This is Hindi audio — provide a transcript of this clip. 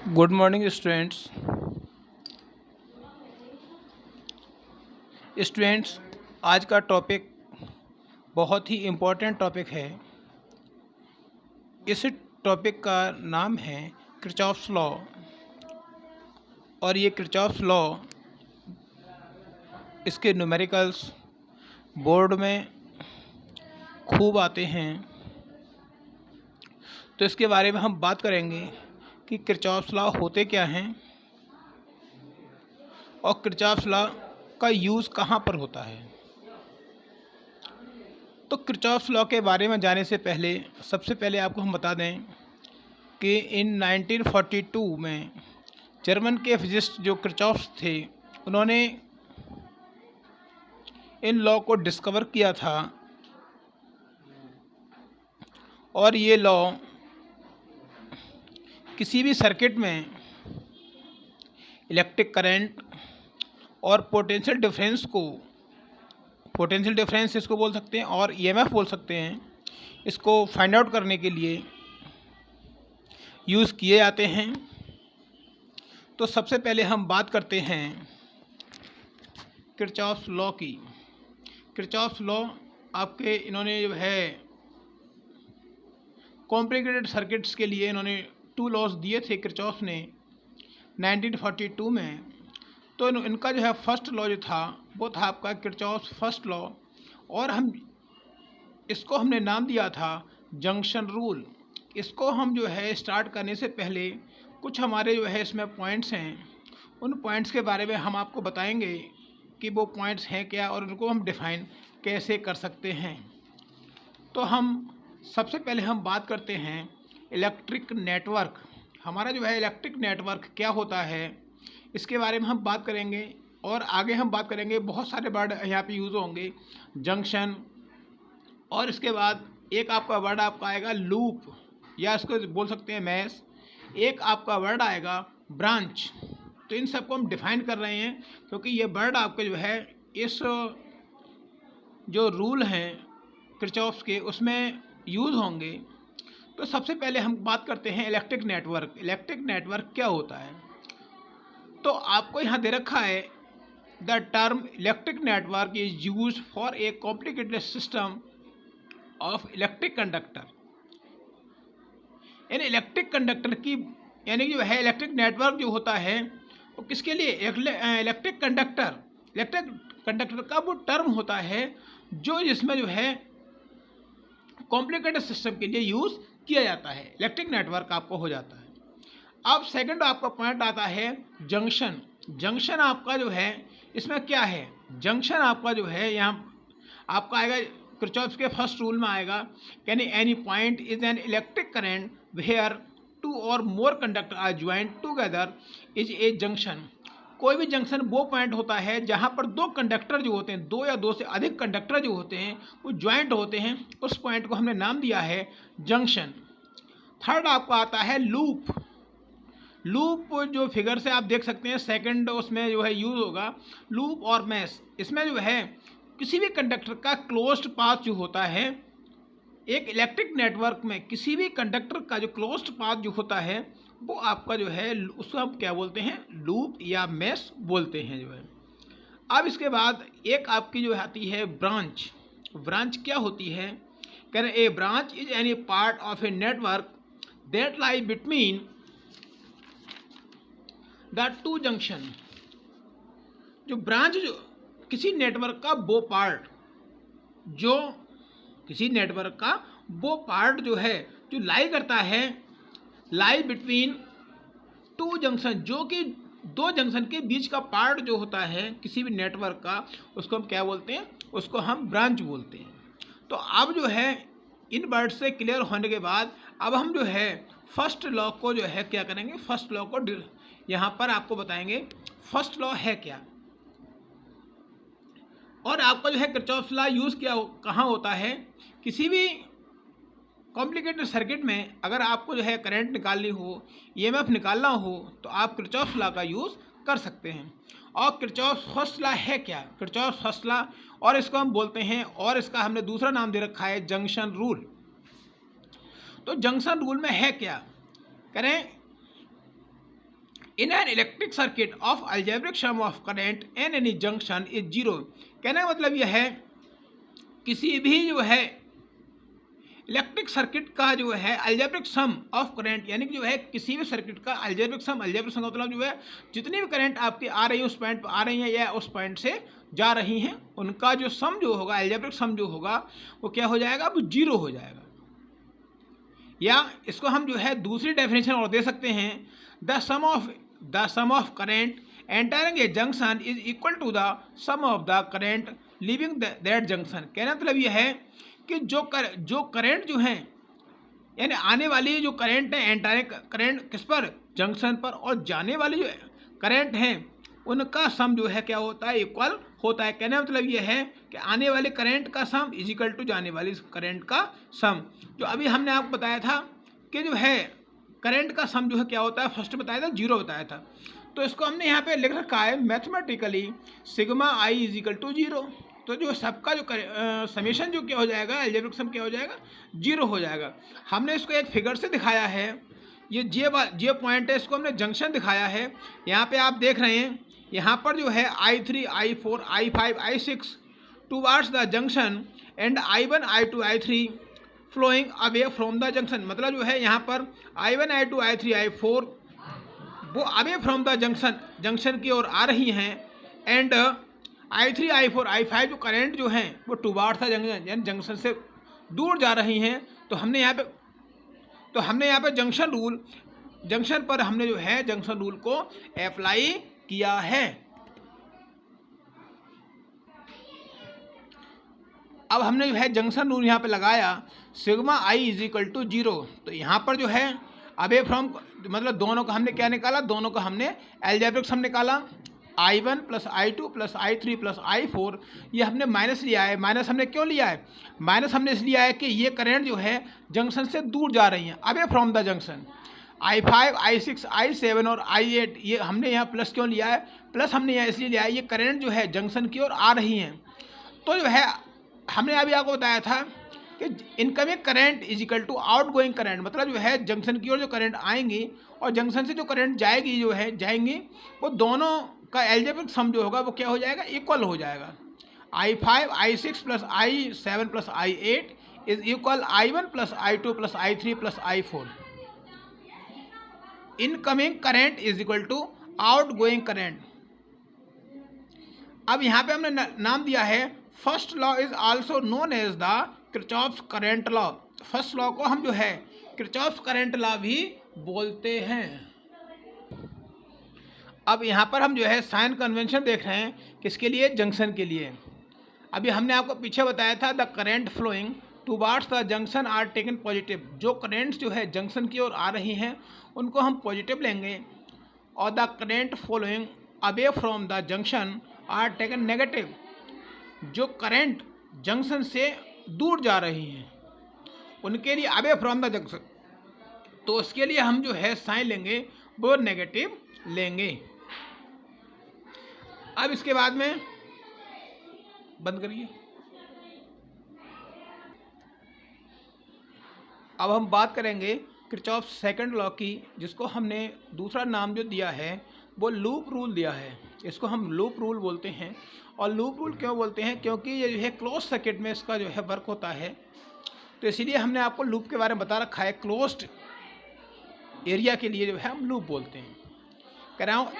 Good morning students. आज का टॉपिक बहुत ही इम्पोर्टेंट टॉपिक है। इस टॉपिक का नाम है किरचॉफ्स लॉ। और ये किरचॉफ्स लॉ, इसके न्यूमेरिकल्स बोर्ड में खूब आते हैं। तो इसके बारे में हम बात करेंगे कि किरचॉफ्स लॉ होते क्या हैं और किरचॉफ्स लॉ का यूज़ कहाँ पर होता है। तो किरचॉफ्स लॉ के बारे में जाने से पहले सबसे पहले आपको हम बता दें कि इन 1942 में जर्मन के फिजिस्ट जो किरचॉफ्स थे, उन्होंने इन लॉ को डिस्कवर किया था। और ये लॉ किसी भी सर्किट में इलेक्ट्रिक करंट और पोटेंशियल डिफरेंस इसको बोल सकते हैं और ईएमएफ बोल सकते हैं, इसको फाइंड आउट करने के लिए यूज़ किए जाते हैं। तो सबसे पहले हम बात करते हैं किरचॉफ्स लॉ की। किरचॉफ्स लॉ आपके इन्होंने जो है कॉम्प्लिकेटेड सर्किट्स के लिए इन्होंने 2 लॉज दिए थे किरचॉफ ने 1942 में। तो इनका जो है फर्स्ट लॉ जो था वो था आपका किरचॉफ्स फर्स्ट लॉ, और इसको हमने नाम दिया था जंक्शन रूल। इसको हम जो है स्टार्ट करने से पहले कुछ हमारे जो है इसमें पॉइंट्स हैं, उन पॉइंट्स के बारे में हम आपको बताएंगे कि वो पॉइंट्स हैं क्या और उनको हम डिफ़ाइन कैसे कर सकते हैं। तो हम सबसे पहले हम बात करते हैं इलेक्ट्रिक नेटवर्क। हमारा जो है इलेक्ट्रिक नेटवर्क क्या होता है, इसके बारे में हम बात करेंगे। और आगे हम बात करेंगे, बहुत सारे वर्ड यहाँ पे यूज़ होंगे, जंक्शन, और इसके बाद एक आपका वर्ड आपका आएगा लूप, या इसको बोल सकते हैं मैश। एक आपका वर्ड आएगा ब्रांच। तो इन सबको हम डिफाइन कर रहे हैं क्योंकि ये वर्ड आपके जो है इस जो रूल हैं किरचॉफ्स के उसमें यूज़ होंगे। तो सबसे पहले हम बात करते हैं इलेक्ट्रिक नेटवर्क। इलेक्ट्रिक नेटवर्क क्या होता है, तो आपको यहाँ दे रखा है the term electric network is use for a complicated system of electric conductor. यानी इलेक्ट्रिक कंडक्टर की, यानी जो है इलेक्ट्रिक नेटवर्क जो होता है वो किसके लिए, इलेक्ट्रिक कंडक्टर का वो टर्म होता है जो जिसमें जो है कॉम्प्लिकेटेड सिस्टम के लिए यूज़ किया जाता है। इलेक्ट्रिक नेटवर्क आपको हो जाता है। अब सेकंड आपका पॉइंट आता है जंक्शन। जंक्शन आपका जो है इसमें क्या है, जंक्शन आपका जो है यहाँ आपका आएगा किरचॉफ के फर्स्ट रूल में आएगा, यानी any point is an electric current where 2 और more conductor are joint together is a junction. कोई भी जंक्शन वो पॉइंट होता है जहाँ पर दो कंडक्टर जो होते हैं, दो या दो से अधिक कंडक्टर जो होते हैं वो ज्वाइंट होते हैं, उस पॉइंट को हमने नाम दिया है जंक्शन। थर्ड आपका आता है लूप। लूप जो फिगर से आप देख सकते हैं सेकंड उसमें जो है यूज होगा लूप और मैश। इसमें जो है किसी भी कंडक्टर का क्लोज्ड पाथ जो होता है, एक इलेक्ट्रिक नेटवर्क में किसी भी कंडक्टर का जो क्लोज्ड पाथ जो होता है वो आपका जो है उसको हम क्या बोलते हैं, लूप या मैश बोलते हैं जो है। अब इसके बाद एक आपकी जो आती है ब्रांच। ब्रांच क्या होती है, कह रहे a branch is any part of a network that lie between the two junction. जो ब्रांच जो किसी नेटवर्क का वो पार्ट, जो किसी नेटवर्क का वो पार्ट जो है जो लाई करता है, लाई बिटवीन टू जंक्शन, जो कि दो जंक्शन के बीच का पार्ट जो होता है किसी भी नेटवर्क का, उसको हम क्या बोलते हैं, उसको हम ब्रांच बोलते हैं। तो अब जो है इन वर्ड से क्लियर होने के बाद अब हम जो है फर्स्ट लॉ को जो है क्या करेंगे, फर्स्ट लॉ को यहाँ पर आपको बताएंगे फर्स्ट लॉ है क्या। और आपका जो है किरचॉफ्स लॉ यूज़ किया कहाँ होता है, किसी भी कॉम्प्लिकेटेड सर्किट में अगर आपको जो है करंट निकालनी हो, ईएमएफ निकालना हो, तो आप किरचॉफ्स लॉ का यूज़ कर सकते हैं। और किरचॉफ्स फर्स्ट लॉ है क्या, किरचॉफ्स फर्स्ट लॉ, और इसको हम बोलते हैं, और इसका हमने दूसरा नाम दे रखा है जंक्शन रूल। तो जंक्शन रूल में है क्या, करें in an electric circuit of algebraic sum of current an any junction is zero. कहने का मतलब यह है किसी भी जो है इलेक्ट्रिक सर्किट का जो है अलजेब्रिक सम ऑफ करंट, यानी कि जो है किसी भी सर्किट का अलजेब्रिक सम का मतलब जो है जितनी भी करंट आपकी आ रही है उस पॉइंट पर आ रही है या उस पॉइंट से जा रही हैं, उनका जो सम जो होगा अलजेब्रिक सम जो होगा वो क्या हो जाएगा, वो जीरो हो जाएगा। या इसको हम जो है दूसरी डेफिनेशन और दे सकते हैं, the sum of current entering a junction is equal to the sum of the current leaving that junction. कहना मतलब यह है कि जो करंट जो है, यानी आने वाली जो करंट है, एंटरिंग करंट किस पर, जंक्शन पर, और जाने वाली जो करंट हैं उनका सम जो है क्या होता है, इक्वल होता है। कहने का मतलब ये है कि आने वाले करंट का सम इज इक्वल टू जाने वाली करंट का सम। जो अभी हमने आपको बताया था कि जो है करंट का सम जो है क्या होता है, फर्स्ट बताया था जीरो बताया था, तो इसको हमने यहाँ पे लिख रखा है mathematically sigma I is equal to zero. तो जो सबका जो समेशन जो क्या हो जाएगा, अलजेब्रिक सम क्या हो जाएगा, जीरो हो जाएगा। हमने इसको एक फिगर से दिखाया है, ये जे पॉइंट है, इसको हमने जंक्शन दिखाया है। यहाँ पे आप देख रहे हैं, यहाँ पर जो है I3, I4, I5, I6 towards the junction and I1, I2, I3 flowing away from the junction. मतलब जो है यहाँ पर I1, I2, I3, I4 वो अवे फ्रॉम द जंक्शन की ओर आ रही हैं, एंड I3, I4, I5 जो करंट जो हैं वो टूवर्ड्स द जंक्शन, यानी जंक्शन से दूर जा रही हैं। तो हमने यहाँ पे जंक्शन पर हमने जो है जंक्शन रूल को अप्लाई किया है। अब हमने जो है जंक्शन रूल यहाँ पे लगाया, sigma I is equal to zero. तो यहाँ पर जो है अवे फ्रॉम मतलब दोनों का हमने क्या निकाला, दोनों का हमने अलजेब्रिक सम निकाला, I1 plus I2 plus I3 plus I4। ये हमने माइनस लिया है। माइनस हमने क्यों लिया है, माइनस हमने इसलिए है कि ये करंट जो है जंक्शन से दूर जा रही हैं, away from the junction. I5, I6, I7 और I8 ये हमने यहाँ प्लस क्यों लिया है, प्लस हमने यहाँ इसलिए लिया है, ये करंट जो है जंक्शन की ओर आ रही हैं। तो जो है हमने अभी आपको बताया था कि incoming current is equal to out going current. मतलब जो है जंक्शन की ओर जो करंट आएंगी और जंक्शन से जो करंट जाएंगी वो दोनों का अलजेब्रिक सम जो होगा वो क्या हो जाएगा, इक्वल हो जाएगा। I5, I6 plus I7 plus I8 is equal I1 plus I2 plus I3 plus I4। Incoming current is equal to out going current. अब यहाँ पे हमने नाम दिया है first law is also known as the Kirchhoff's current law. First law को हम जो है किरचॉफ्स करंट लॉ भी बोलते हैं। अब यहाँ पर हम जो है साइन कन्वेंशन देख रहे हैं, किसके लिए, जंक्शन के लिए। अभी हमने आपको पीछे बताया था the current flowing towards the junction are taken positive. जो करंट्स जो है जंक्शन की ओर आ रही हैं उनको हम पॉजिटिव लेंगे, और the current flowing away from the junction are taken negative. जो करंट जंक्शन से दूर जा रही हैं उनके लिए अवे फ्रॉम द जंक्शन, तो उसके लिए हम जो है साइन लेंगे वो नेगेटिव लेंगे। अब इसके बाद में बंद करिए। अब हम बात करेंगे किरचॉफ सेकंड लॉ की, जिसको हमने दूसरा नाम जो दिया है वो लूप रूल दिया है। इसको हम लूप रूल बोलते हैं। और लूप रूल क्यों बोलते हैं, क्योंकि ये जो है क्लोज सर्किट में इसका जो है वर्क होता है, तो इसीलिए हमने आपको लूप के बारे में बता रखा है। क्लोज्ड एरिया के लिए जो है हम लूप बोलते हैं। कह रहा हूँ